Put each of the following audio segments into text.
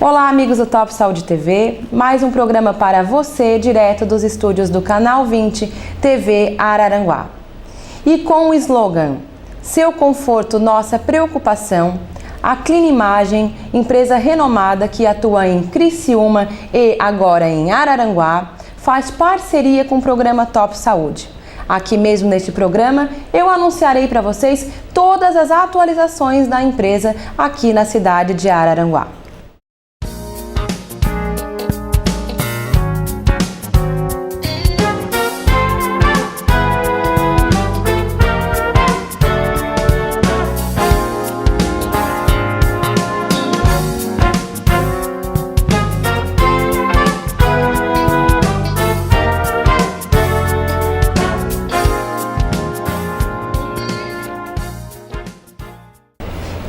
Olá, amigos do Top Saúde TV, mais um programa para você, direto dos estúdios do Canal 20 TV Araranguá. E com o slogan Seu conforto, nossa preocupação, a Clinimagem, empresa renomada que atua em Criciúma e agora em Araranguá, faz parceria com o programa Top Saúde. Aqui mesmo neste programa, eu anunciarei para vocês todas as atualizações da empresa aqui na cidade de Araranguá.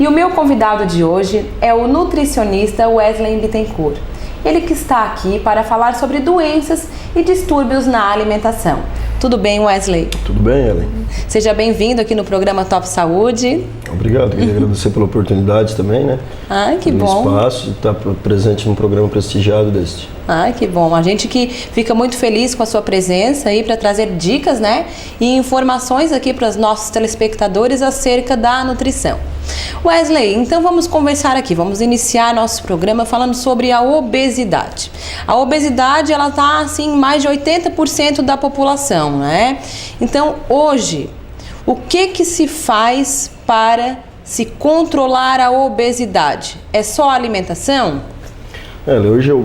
E o meu convidado de hoje é o nutricionista Wesley Bittencourt. Ele que está aqui para falar sobre doenças e distúrbios na alimentação. Tudo bem, Wesley? Tudo bem, Ellen. Seja bem-vindo aqui no programa Top Saúde. Obrigado, queria agradecer pela oportunidade também, né? Ai, que bom. Espaço de estar presente num programa prestigiado deste. Ai, que bom. A gente que fica muito feliz com a sua presença aí para trazer dicas, né? E informações aqui para os nossos telespectadores acerca da nutrição. Wesley, então vamos conversar aqui, vamos iniciar nosso programa falando sobre a obesidade. A obesidade, ela está assim, em mais de 80% da população, né? Então, hoje, o que se faz para se controlar a obesidade? É só a alimentação? Hoje eu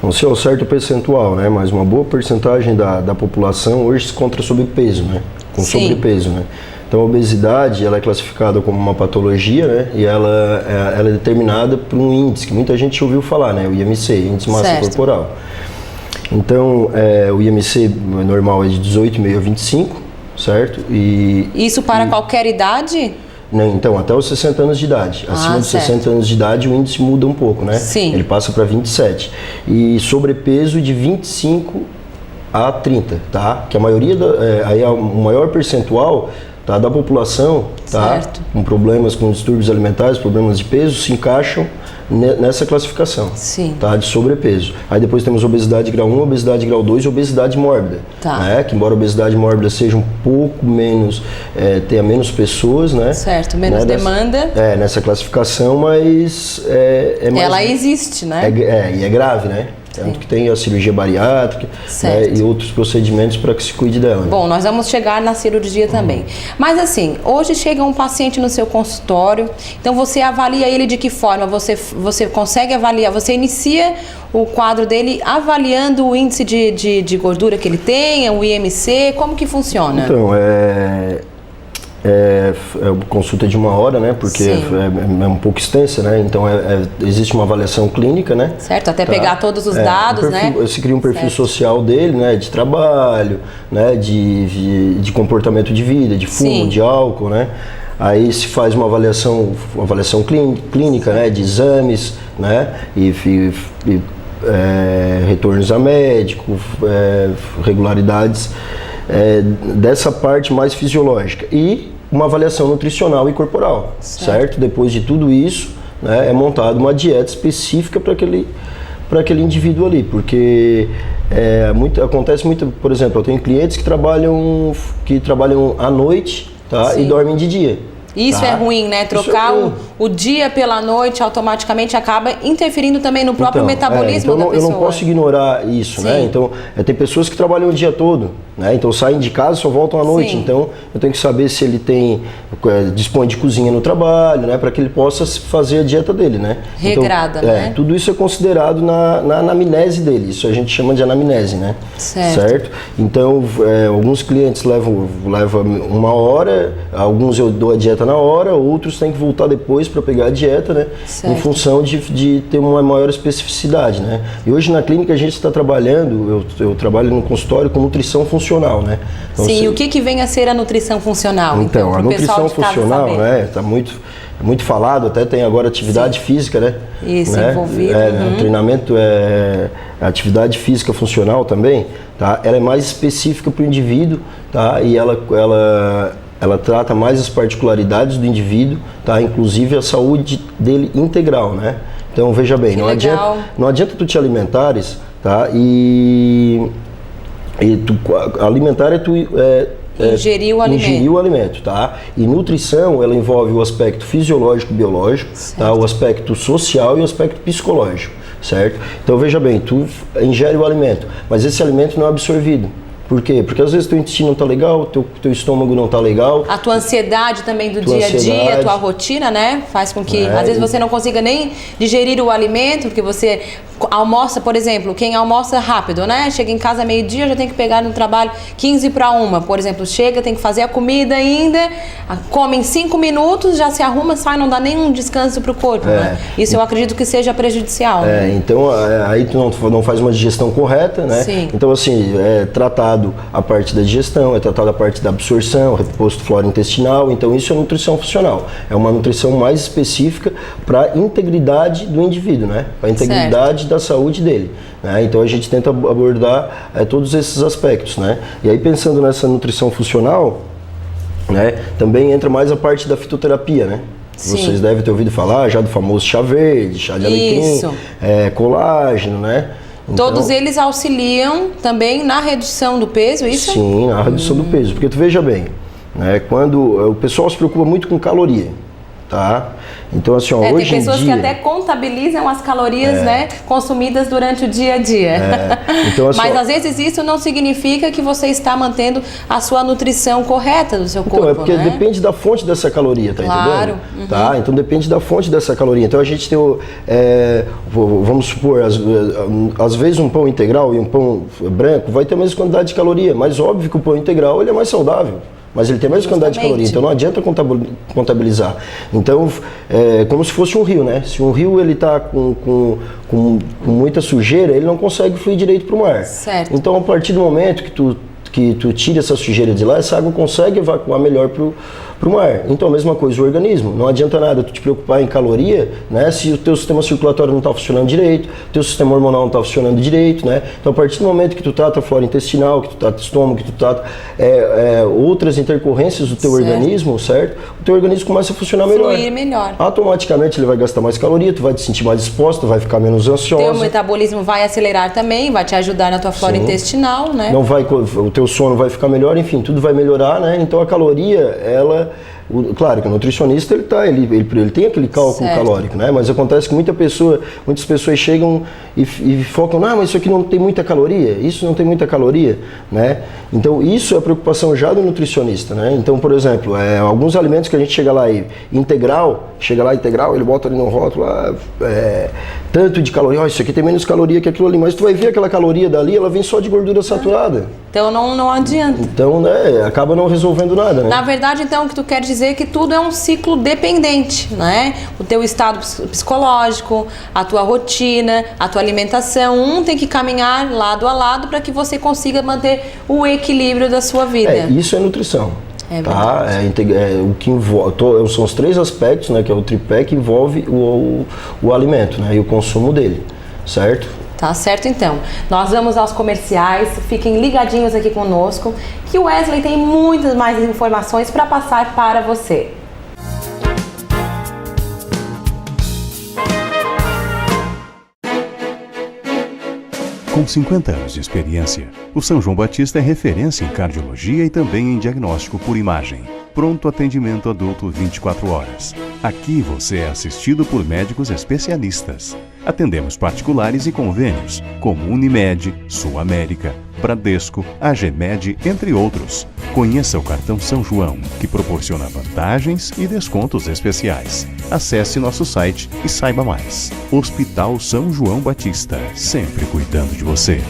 não sei ao certo percentual, né? Mas uma boa porcentagem da população hoje se encontra sobrepeso, né? Com Sim. sobrepeso, né? Então a obesidade, ela é classificada como uma patologia, né? E ela é determinada por um índice que muita gente ouviu falar, né? O IMC, Índice de Massa Certo. Corporal. Então o IMC normal é de 18,5 a 25, certo? Isso para qualquer idade? Não, então, até os 60 anos de idade. Acima dos certo. 60 anos de idade, o índice muda um pouco, né? Sim. Ele passa para 27. E sobrepeso de 25 a 30, tá? Que a maioria, aí o maior percentual, tá, da população, tá, Certo. com problemas, com distúrbios alimentares, problemas de peso, se encaixam nessa classificação, Sim. tá, de sobrepeso. Aí depois temos obesidade grau 1, obesidade grau 2 e obesidade mórbida, Tá. né, que embora a obesidade mórbida seja um pouco menos, tenha menos pessoas, né, Certo, menos demanda. nessa classificação, mas é mais... Ela existe, né? E é grave, né? Tanto que tem a cirurgia bariátrica, né, e outros procedimentos para que se cuide dela. Né? Bom, nós vamos chegar na cirurgia também. Mas assim, hoje chega um paciente no seu consultório, então você avalia ele de que forma? Você consegue avaliar, você inicia o quadro dele avaliando o índice de gordura que ele tem, o IMC, como que funciona? Então, consulta de 1 hora, né? Porque é um pouco extensa, né? Então existe uma avaliação clínica, né? Certo, até pegar todos os dados, né? Você cria um perfil social dele, né? De trabalho, né? De comportamento de vida, de fumo, Sim. de álcool, né? Aí se faz uma avaliação clínica, né? De exames, né? E retornos a médico, regularidades dessa parte mais fisiológica. E uma avaliação nutricional e corporal, certo? Depois de tudo isso, né, é montada uma dieta específica para aquele indivíduo ali, porque acontece muito, por exemplo, eu tenho clientes que trabalham à noite, tá? E dormem de dia. Isso tá? é ruim, né? Trocar o dia pela noite automaticamente acaba interferindo também no próprio metabolismo da pessoa. Eu não posso ignorar isso, né? Então, tem pessoas que trabalham o dia todo, né? Então saem de casa e só voltam à noite. Sim. Então, eu tenho que saber se ele dispõe de cozinha no trabalho, né? Para que ele possa fazer a dieta dele, né? Regrada, então, né? Tudo isso é considerado na anamnese dele. Isso a gente chama de anamnese, né? Certo? Então, alguns clientes levam 1 hora, alguns eu dou a dieta na hora, outros têm que voltar depois para pegar a dieta, né? Certo. Em função de ter uma maior especificidade, né? E hoje na clínica a gente está trabalhando, eu trabalho no consultório com nutrição funcional, né? Então, Sim, e o que vem a ser a nutrição funcional? Então a nutrição funcional, né? Tá muito falado, até tem agora atividade física, né? Isso, né? envolvido. O treinamento atividade física funcional também, tá? Ela é mais específica para o indivíduo, tá? E ela trata mais as particularidades do indivíduo, tá? Inclusive a saúde dele integral, né? Então, veja bem, não adianta tu te alimentares, tá? Alimentar é tu ingerir o alimento, tá? E nutrição, ela envolve o aspecto fisiológico, biológico, tá? O aspecto social e o aspecto psicológico, certo? Então, veja bem, tu ingere o alimento, mas esse alimento não é absorvido. Por quê? Porque às vezes teu intestino não tá legal, teu estômago não tá legal. A tua ansiedade também do dia a dia, a tua rotina, né? Faz com que às vezes você não consiga nem digerir o alimento, porque você almoça, por exemplo, quem almoça rápido, né? Chega em casa meio-dia, já tem que pegar no trabalho 15:01, por exemplo. Chega, tem que fazer a comida ainda, come em 5 minutos, já se arruma, sai, não dá nenhum descanso pro corpo, né? Isso eu acredito que seja prejudicial. Então aí tu não faz uma digestão correta, né? Sim. Então assim, tratado a parte da digestão, é tratado a parte da absorção, reposto flora intestinal, então isso é nutrição funcional. É uma nutrição mais específica para a integridade do indivíduo, né? Para a integridade da saúde dele, né? Então a gente tenta abordar todos esses aspectos, né? E aí pensando nessa nutrição funcional, né, também entra mais a parte da fitoterapia, né? Sim. Vocês devem ter ouvido falar já do famoso chá verde, chá de alecrim, colágeno, né? Então, todos eles auxiliam também na redução do peso, isso? Sim, na redução do peso, porque tu veja bem, né, quando o pessoal se preocupa muito com caloria, tá? Então assim, hoje em dia... Tem pessoas que até contabilizam as calorias, né, consumidas durante o dia a dia. Então, assim, mas às vezes isso não significa que você está mantendo a sua nutrição correta do seu corpo, então, porque depende da fonte dessa caloria, tá entendendo? Tá? Então depende da fonte dessa caloria. Então a gente tem vamos supor, às vezes um pão integral e um pão branco vai ter a mesma quantidade de caloria, mas óbvio que o pão integral ele é mais saudável. Mas ele tem a mesma quantidade de caloria, então não adianta contabilizar. Então, como se fosse um rio, né? Se um rio ele está com muita sujeira, ele não consegue fluir direito para o mar. Certo. Então, a partir do momento que tu tira essa sujeira de lá, essa água consegue evacuar melhor para o mar. Então, a mesma coisa o organismo. Não adianta nada tu te preocupar em caloria, né, se o teu sistema circulatório não está funcionando direito, o teu sistema hormonal não está funcionando direito, né? Então, a partir do momento que tu trata a flora intestinal, que tu trata o estômago, que tu trata outras intercorrências do teu organismo, certo? O teu organismo começa a funcionar melhor. Fluir melhor. Automaticamente ele vai gastar mais caloria, tu vai te sentir mais disposta, vai ficar menos ansiosa. O teu metabolismo vai acelerar também, vai te ajudar na tua flora intestinal, né? O teu sono vai ficar melhor, enfim, tudo vai melhorar, né? Então a caloria, claro que o nutricionista ele tem aquele cálculo calórico, né? Mas acontece que muitas pessoas chegam e focam, mas isso aqui não tem muita caloria, isso não tem muita caloria, né? Então isso é a preocupação já do nutricionista, né? Então, por exemplo, alguns alimentos que a gente chega lá integral, ele bota ali no rótulo, tanto de caloria, isso aqui tem menos caloria que aquilo ali, mas tu vai ver aquela caloria dali, ela vem só de gordura saturada. Então não adianta. Então, né, acaba não resolvendo nada, né? Na verdade, então, o que tu quer dizer é que tudo é um ciclo dependente, né? O teu estado psicológico, a tua rotina, a tua alimentação, tem que caminhar lado a lado para que você consiga manter o equilíbrio da sua vida. Isso é nutrição. Tá? O que envolve, são os 3 aspectos, né, que é o tripé que envolve o alimento, né, e o consumo dele, certo? Tá certo, então. Nós vamos aos comerciais, fiquem ligadinhos aqui conosco, que o Wesley tem muitas mais informações para passar para você. Com 50 anos de experiência, o São João Batista é referência em cardiologia e também em diagnóstico por imagem. Pronto atendimento adulto 24 horas. Aqui você é assistido por médicos especialistas. Atendemos particulares e convênios, como Unimed, Sul América, Bradesco, AGMed, entre outros. Conheça o cartão São João, que proporciona vantagens e descontos especiais. Acesse nosso site e saiba mais. Hospital São João Batista, sempre cuidando de você.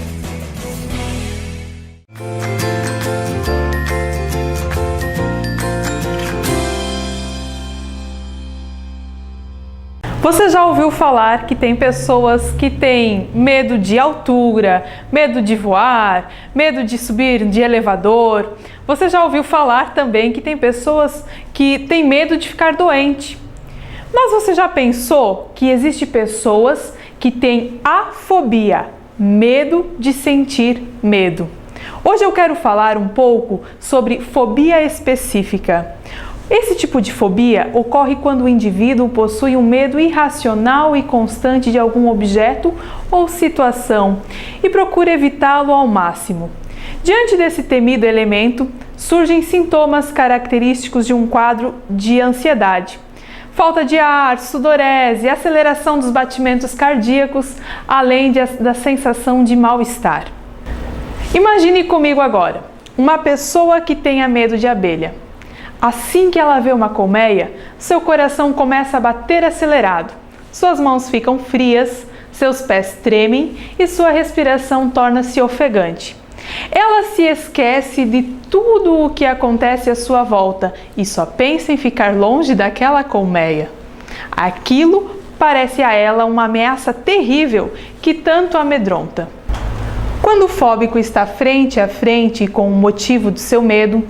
Você já ouviu falar que tem pessoas que têm medo de altura, medo de voar, medo de subir de elevador? Você já ouviu falar também que tem pessoas que têm medo de ficar doente? Mas você já pensou que existem pessoas que têm afobia, medo de sentir medo? Hoje eu quero falar um pouco sobre fobia específica. Esse tipo de fobia ocorre quando o indivíduo possui um medo irracional e constante de algum objeto ou situação e procura evitá-lo ao máximo. Diante desse temido elemento, surgem sintomas característicos de um quadro de ansiedade. Falta de ar, sudorese, aceleração dos batimentos cardíacos, além da sensação de mal-estar. Imagine comigo agora, uma pessoa que tenha medo de abelha. Assim que ela vê uma colmeia, seu coração começa a bater acelerado, suas mãos ficam frias, seus pés tremem e sua respiração torna-se ofegante. Ela se esquece de tudo o que acontece à sua volta e só pensa em ficar longe daquela colmeia. Aquilo parece a ela uma ameaça terrível que tanto amedronta. Quando o fóbico está frente a frente com o motivo do seu medo,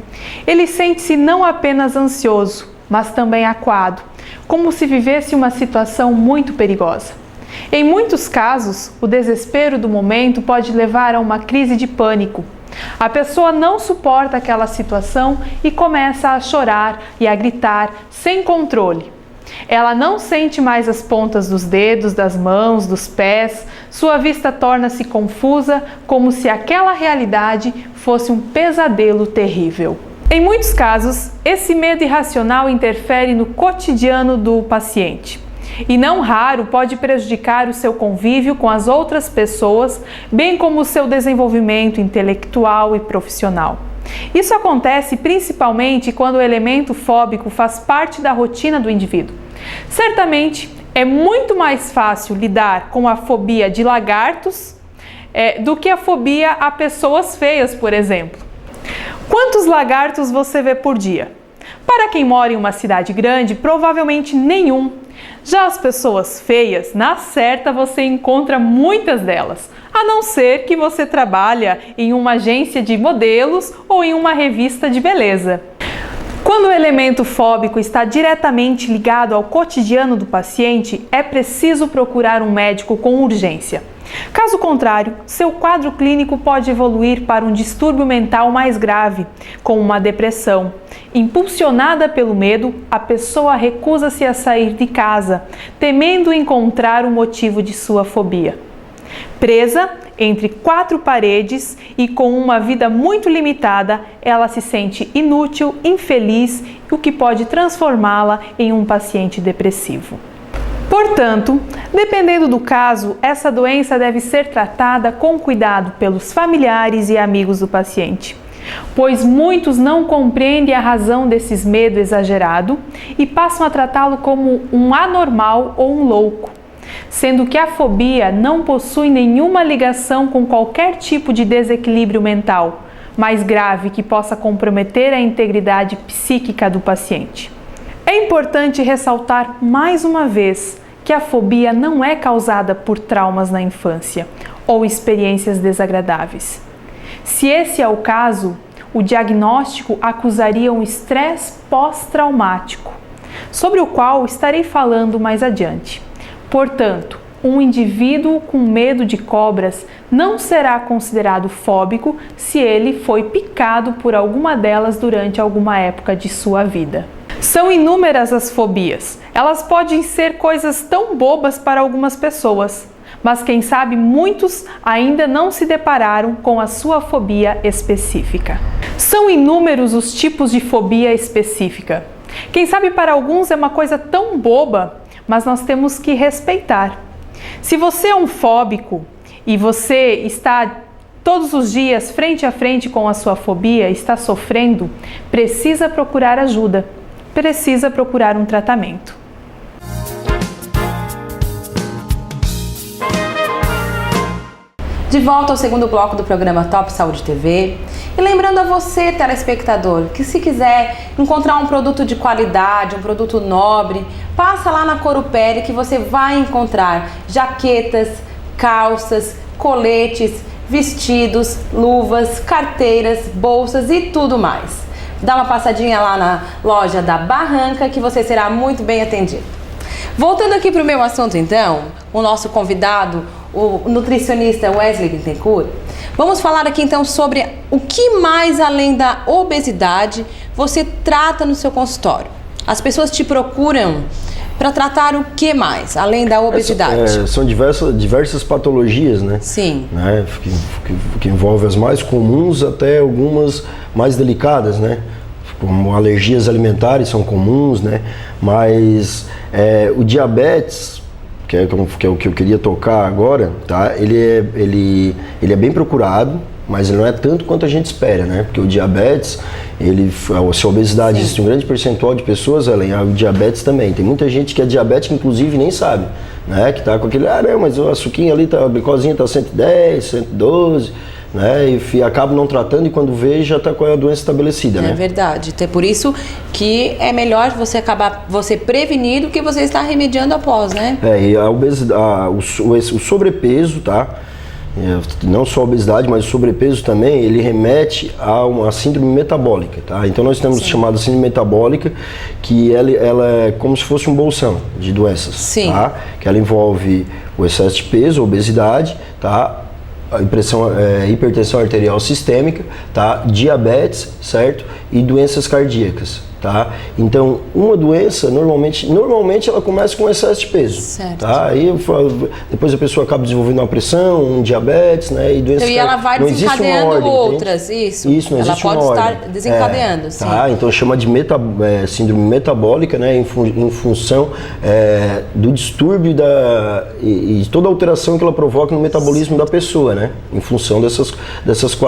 ele sente-se não apenas ansioso, mas também acuado, como se vivesse uma situação muito perigosa. Em muitos casos, o desespero do momento pode levar a uma crise de pânico. A pessoa não suporta aquela situação e começa a chorar e a gritar sem controle. Ela não sente mais as pontas dos dedos, das mãos, dos pés, sua vista torna-se confusa, como se aquela realidade fosse um pesadelo terrível. Em muitos casos, esse medo irracional interfere no cotidiano do paciente e, não raro, pode prejudicar o seu convívio com as outras pessoas, bem como o seu desenvolvimento intelectual e profissional. Isso acontece principalmente quando o elemento fóbico faz parte da rotina do indivíduo. Certamente, é muito mais fácil lidar com a fobia de lagartos do que a fobia a pessoas feias, por exemplo. Quantos lagartos você vê por dia? Para quem mora em uma cidade grande, provavelmente nenhum. Já as pessoas feias, na certa você encontra muitas delas, a não ser que você trabalhe em uma agência de modelos ou em uma revista de beleza. Quando o elemento fóbico está diretamente ligado ao cotidiano do paciente, é preciso procurar um médico com urgência. Caso contrário, seu quadro clínico pode evoluir para um distúrbio mental mais grave, como uma depressão. Impulsionada pelo medo, a pessoa recusa-se a sair de casa, temendo encontrar o motivo de sua fobia. Presa entre quatro paredes e com uma vida muito limitada, ela se sente inútil, infeliz, o que pode transformá-la em um paciente depressivo. Portanto, dependendo do caso, essa doença deve ser tratada com cuidado pelos familiares e amigos do paciente, pois muitos não compreendem a razão desses medo exagerado e passam a tratá-lo como um anormal ou um louco, sendo que a fobia não possui nenhuma ligação com qualquer tipo de desequilíbrio mental mais grave que possa comprometer a integridade psíquica do paciente. É importante ressaltar mais uma vez que a fobia não é causada por traumas na infância ou experiências desagradáveis. Se esse é o caso, o diagnóstico acusaria um estresse pós-traumático, sobre o qual estarei falando mais adiante. Portanto, um indivíduo com medo de cobras não será considerado fóbico se ele foi picado por alguma delas durante alguma época de sua vida. São inúmeras as fobias. Elas podem ser coisas tão bobas para algumas pessoas, mas quem sabe muitos ainda não se depararam com a sua fobia específica. São inúmeros os tipos de fobia específica. Quem sabe para alguns é uma coisa tão boba, mas nós temos que respeitar. Se você é um fóbico e você está todos os dias frente a frente com a sua fobia, está sofrendo, precisa procurar ajuda. Precisa procurar um tratamento. De volta ao segundo bloco do programa Top Saúde TV. E lembrando a você, telespectador, que se quiser encontrar um produto de qualidade, um produto nobre, passa lá na Corupele que você vai encontrar jaquetas, calças, coletes, vestidos, luvas, carteiras, bolsas e tudo mais. Dá uma passadinha lá na loja da Barranca que você será muito bem atendido. Voltando aqui para o meu assunto então, o nosso convidado, o nutricionista Wesley Bittencourt, vamos falar aqui então sobre o que mais além da obesidade você trata no seu consultório? As pessoas te procuram para tratar o que mais, além da obesidade? São diversas patologias, né? Sim. Né? Que envolvem as mais comuns até algumas mais delicadas, né? Como alergias alimentares são comuns, né? Mas o diabetes, que é o que eu queria tocar agora, tá? Ele é bem procurado, mas ele não é tanto quanto a gente espera, né? Porque o diabetes, se a obesidade, existe um grande percentual de pessoas, o diabetes também. Tem muita gente que é diabética, inclusive, nem sabe, né? Que tá com aquele, não, mas o açuquinha ali, a glicosinha tá 110, 112, né? E acaba não tratando e quando vê já tá com a doença estabelecida, né? É verdade. Então, é por isso que é melhor você prevenir do que você estar remediando após, né? E a obesidade, o sobrepeso, tá? Não só a obesidade, mas o sobrepeso também, ele remete a uma síndrome metabólica, tá? Então nós temos chamada síndrome metabólica, que ela é como se fosse um bolsão de doenças, tá? Que ela envolve o excesso de peso, a obesidade, tá? A hipertensão arterial sistêmica, tá? Diabetes, certo? E doenças cardíacas, tá? Então, uma doença, normalmente ela começa com excesso de peso, certo. Tá? Aí depois a pessoa acaba desenvolvendo uma pressão, um diabetes, né? E doenças e ela vai desencadeando ordem, outras, isso não ela existe pode uma estar ordem. desencadeando, sim. Tá? Então chama de síndrome metabólica, né? Em função do distúrbio e toda a alteração que ela provoca no metabolismo da pessoa, né? Em função dessas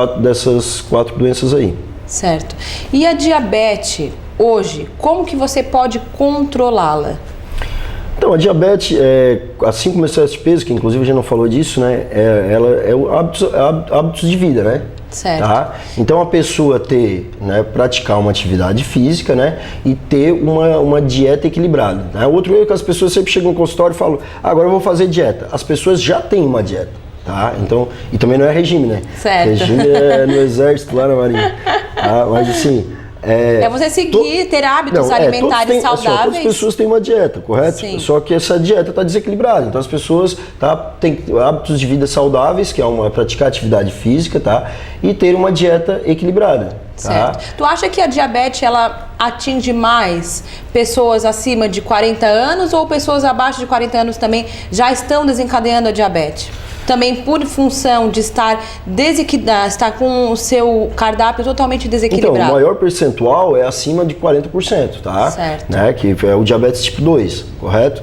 quatro doenças aí. Certo. E a diabetes, hoje, como que você pode controlá-la? Então, a diabetes, assim como o excesso de peso, que inclusive a gente não falou disso, né? Ela é hábitos de vida, né? Certo. Tá? Então, a pessoa praticar uma atividade física, né? E ter uma dieta equilibrada. Né? Outro erro é que as pessoas sempre chegam no consultório e falam, agora eu vou fazer dieta. As pessoas já têm uma dieta. Tá? Então, e também não é regime, né? Certo. Regime é no exército, lá na marinha. Tá? Mas assim... você seguir, ter hábitos alimentares saudáveis. Todas as pessoas têm uma dieta, correto? Sim. Só que essa dieta está desequilibrada. Então as pessoas têm hábitos de vida saudáveis, que é praticar atividade física, tá? E ter uma dieta equilibrada. Tá? Certo. Tu acha que a diabetes ela atinge mais pessoas acima de 40 anos ou pessoas abaixo de 40 anos também já estão desencadeando a diabetes? Também por função de estar com o seu cardápio totalmente desequilibrado. Então, o maior percentual é acima de 40%, tá? Certo. Né? Que é o diabetes tipo 2, correto?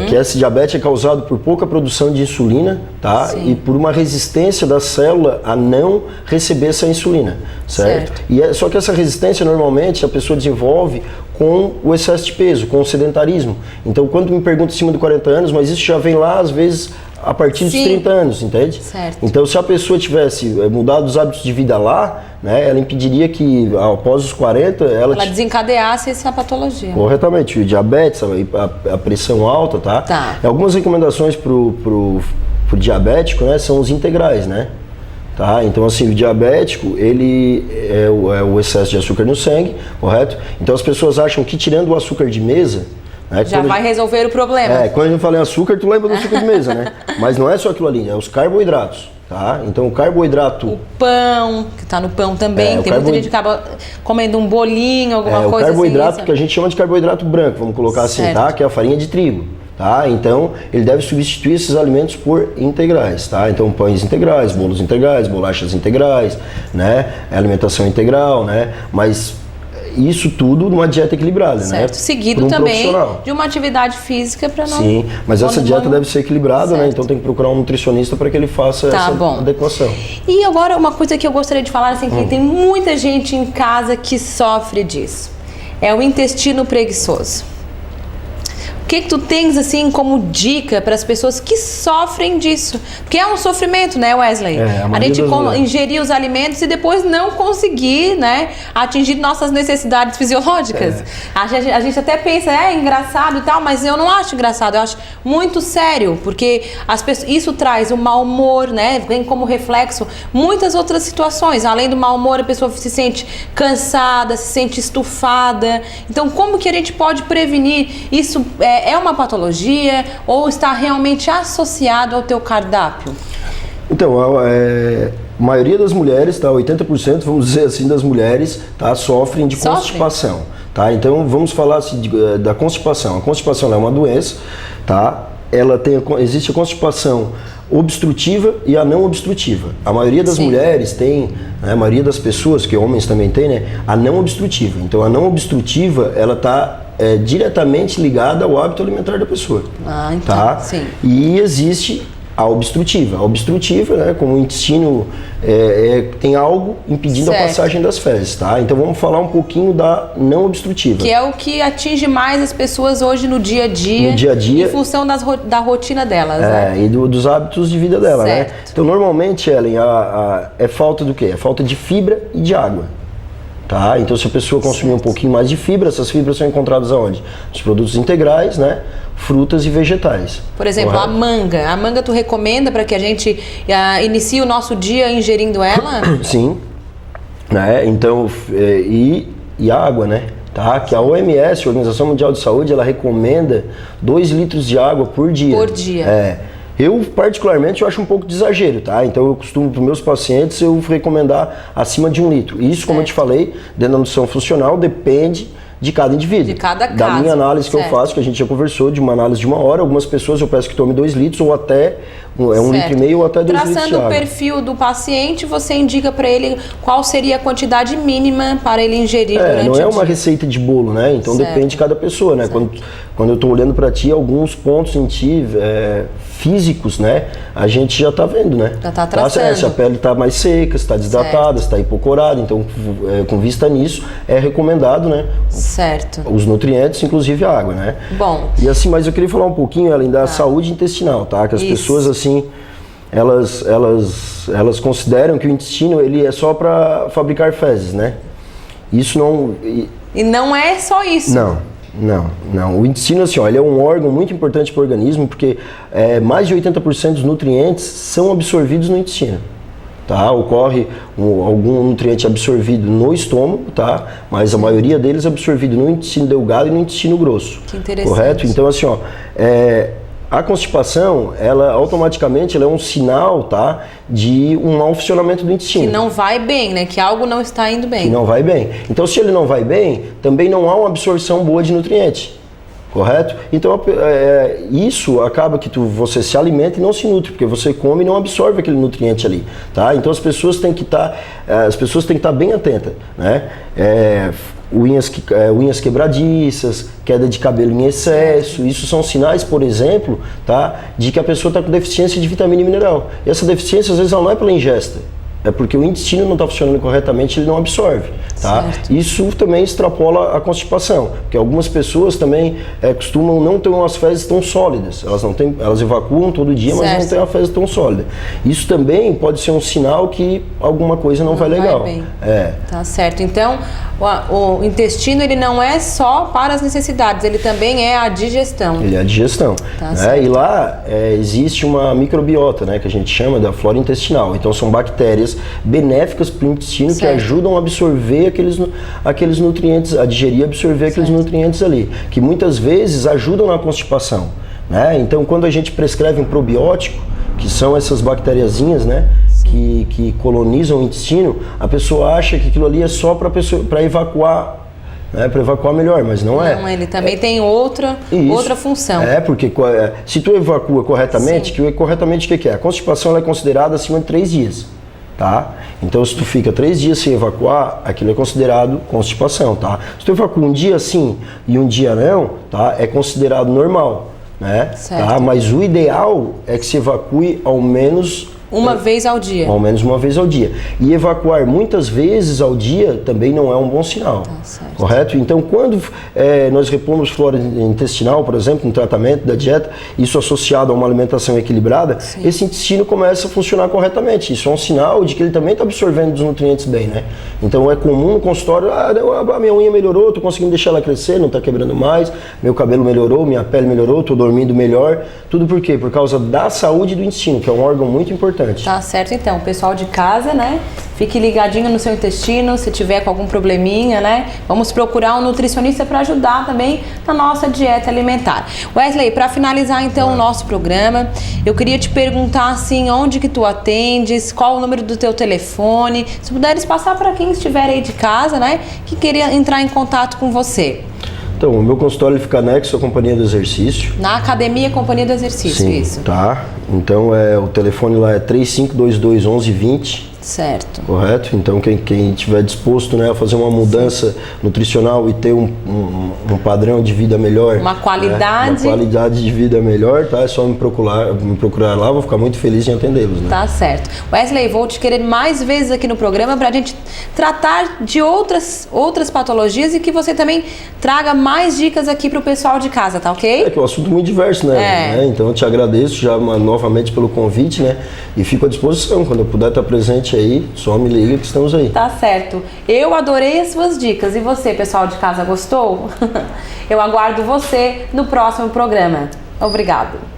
Que esse diabetes é causado por pouca produção de insulina, tá? Sim. E por uma resistência da célula a não receber essa insulina, certo? Só que essa resistência, normalmente, a pessoa desenvolve com o excesso de peso, com o sedentarismo. Então, quando me perguntam acima de 40 anos, mas isso já vem lá, às vezes... a partir dos 30 anos, entende? Certo. Então, se a pessoa tivesse mudado os hábitos de vida lá, né, ela impediria que após os 40 ela desencadeasse essa patologia. Corretamente, o diabetes, a pressão alta, tá? Algumas recomendações pro diabético, né, são os integrais, né? Tá? Então, assim, o diabético, ele é o excesso de açúcar no sangue, correto? Então, as pessoas acham que tirando o açúcar de mesa, já vai resolver o problema. Quando a gente fala em açúcar, tu lembra do açúcar de mesa, né? Mas não é só aquilo ali, é os carboidratos, tá? Então o carboidrato... O pão, que tá no pão também, tem muita gente que acaba comendo um bolinho, alguma coisa assim. O carboidrato, que a gente chama de carboidrato branco, vamos colocar assim, tá? Que é a farinha de trigo, tá? Então ele deve substituir esses alimentos por integrais, tá? Então pães integrais, bolos integrais, bolachas integrais, né? Alimentação integral, né? Mas... isso tudo numa dieta equilibrada, certo. Né? Seguido também de uma atividade física para não... Sim, mas essa dieta deve ser equilibrada, né? Então tem que procurar um nutricionista para que ele faça essa adequação. E agora uma coisa que eu gostaria de falar, assim, que tem muita gente em casa que sofre disso. É o intestino preguiçoso. O que tu tens, assim, como dica para as pessoas que sofrem disso? Porque é um sofrimento, né, Wesley? A gente ingerir os alimentos e depois não conseguir, né, atingir nossas necessidades fisiológicas. A gente até pensa, engraçado e tal, mas eu não acho engraçado, eu acho muito sério, porque isso traz o mau humor, né, vem como reflexo muitas outras situações. Além do mau humor, a pessoa se sente cansada, se sente estufada. Então, como que a gente pode prevenir isso? É uma patologia ou está realmente associado ao teu cardápio? Então, A maioria das mulheres, tá, 80%, vamos dizer assim, das mulheres, tá, sofrem de constipação, tá? Então vamos falar assim, da constipação. A constipação é uma doença, tá? Existe a constipação obstrutiva e a não obstrutiva. A maioria das mulheres tem, né, a maioria das pessoas, que homens também tem, né, a não obstrutiva. Então a não obstrutiva, ela está diretamente ligada ao hábito alimentar da pessoa. Ah, então, tá? Sim. E existe a obstrutiva. A obstrutiva, né, como o intestino tem algo impedindo a passagem das fezes, tá? Então vamos falar um pouquinho da não obstrutiva. Que é o que atinge mais as pessoas hoje no dia a dia. No dia a dia. Em função da rotina delas, né? E dos hábitos de vida dela, certo. né? Então normalmente, Ellen, é falta do quê? É falta de fibra e de água. Tá? Então se a pessoa consumir um pouquinho mais de fibra, essas fibras são encontradas aonde? Nos produtos integrais, né? Frutas e vegetais. Por exemplo, correto? a manga. A manga tu recomenda para que a gente inicie o nosso dia ingerindo ela? Sim. Né? Então, e a água, né? Tá? Que a OMS, a Organização Mundial de Saúde, ela recomenda 2 litros de água por dia. Por dia. Eu, particularmente, eu acho um pouco de exagero, tá? Então, eu costumo, para os meus pacientes, eu recomendar acima de 1 litro. Isso, como eu te falei, dentro da nutrição funcional, depende de cada indivíduo. De cada caso. Da minha análise que eu faço, que a gente já conversou, de uma análise de 1 hora, algumas pessoas eu peço que tome 2 litros, ou até 1,5 litro ou até 2 litros de água. Traçando o perfil do paciente, você indica para ele qual seria a quantidade mínima para ele ingerir durante o dia. Não é uma receita de bolo, né? Então depende de cada pessoa, né? Quando eu estou olhando para ti, alguns pontos em ti físicos, né? A gente já está vendo, né? Já está traçando. Se a pele está mais seca, se está desidratada, se está hipocorada, então com vista nisso, é recomendado, né? Certo. Os nutrientes, inclusive a água, né? Bom. E assim, mas eu queria falar um pouquinho, além da saúde intestinal, tá? Que as pessoas, assim, elas consideram que o intestino, ele é só para fabricar fezes, né? Isso não... E não é só isso. Não. O intestino, assim, ó, ele é um órgão muito importante para o organismo, porque mais de 80% dos nutrientes são absorvidos no intestino. Tá? Ocorre algum nutriente absorvido no estômago, tá? Mas a maioria deles é absorvido no intestino delgado e no intestino grosso. Que interessante. Correto? Então, assim, ó, a constipação, ela automaticamente ela é um sinal, tá, de um mau funcionamento do intestino. Que não vai bem, né? Que algo não está indo bem. Que não vai bem. Então, se ele não vai bem, também não há uma absorção boa de nutrientes. Correto? Então, isso acaba que você se alimenta e não se nutre, porque você come e não absorve aquele nutriente ali, tá? Então, as pessoas têm que estar bem atentas, né? Unhas quebradiças, queda de cabelo em excesso, isso são sinais, por exemplo, tá, de que a pessoa está com deficiência de vitamina e mineral. E essa deficiência, às vezes, ela não é pela ingesta. É porque o intestino não está funcionando corretamente, ele não absorve, tá? Certo. Isso também extrapola a constipação, porque algumas pessoas também costumam não ter umas fezes tão sólidas, elas evacuam todo dia, mas não têm uma fezes tão sólida. Isso também pode ser um sinal que alguma coisa não vai legal. Bem. Tá certo. Então, o intestino, ele não é só para as necessidades, ele também é a digestão. Ele é a digestão. Tá certo. E lá existe uma microbiota, né, que a gente chama da flora intestinal. Então, são bactérias benéficas para o intestino que ajudam a absorver aqueles nutrientes, a digerir e absorver aqueles nutrientes ali, que muitas vezes ajudam na constipação, né? Então, quando a gente prescreve um probiótico, que são essas bactériazinhas, né, que colonizam o intestino, a pessoa acha que aquilo ali é só para evacuar, né, para evacuar melhor, mas não é. Não, ele também tem outra função. Porque se tu evacua corretamente, o que é? A constipação ela é considerada acima de 3 dias. Tá? Então, se tu fica 3 dias sem evacuar, aquilo é considerado constipação, tá? Se tu evacua um dia sim e um dia não, tá? É considerado normal, né? Tá? Mas o ideal é que se evacue ao menos uma vez ao dia. Ao menos uma vez ao dia. E evacuar muitas vezes ao dia também não é um bom sinal. Tá certo. Correto? Então, quando nós repomos flora intestinal, por exemplo, no tratamento da dieta, isso associado a uma alimentação equilibrada, esse intestino começa a funcionar corretamente. Isso é um sinal de que ele também está absorvendo os nutrientes bem, né? Então, é comum no consultório, a minha unha melhorou, estou conseguindo deixar ela crescer, não está quebrando mais, meu cabelo melhorou, minha pele melhorou, estou dormindo melhor. Tudo por quê? Por causa da saúde do intestino, que é um órgão muito importante. importante. Tá certo, então, o pessoal de casa, né? Fique ligadinho no seu intestino, se tiver com algum probleminha, né? Vamos procurar um nutricionista para ajudar também na nossa dieta alimentar. Wesley, para finalizar então o nosso programa, eu queria te perguntar assim, onde que tu atendes, qual o número do teu telefone, se puderes passar para quem estiver aí de casa, né? Que queria entrar em contato com você. Então, o meu consultório ele fica anexo à Companhia do Exercício. Na Academia Companhia do Exercício, Sim, isso. tá. Então, o telefone lá é 3522-1120. Certo. Correto? Então, quem estiver disposto, né, a fazer uma mudança nutricional e ter um padrão de vida melhor, Uma qualidade. Né, uma qualidade de vida melhor, tá? É só me procurar lá, vou ficar muito feliz em atendê-los. Né? Tá certo. Wesley, vou te querer mais vezes aqui no programa para a gente tratar de outras patologias e que você também traga mais dicas aqui para o pessoal de casa, tá ok? É que é um assunto muito diverso, né? Então, eu te agradeço já novamente pelo convite, né? E fico à disposição. Quando eu puder estar presente aí, só me liga que estamos aí. Tá certo. Eu adorei as suas dicas. E você, pessoal de casa, gostou? Eu aguardo você no próximo programa. Obrigado.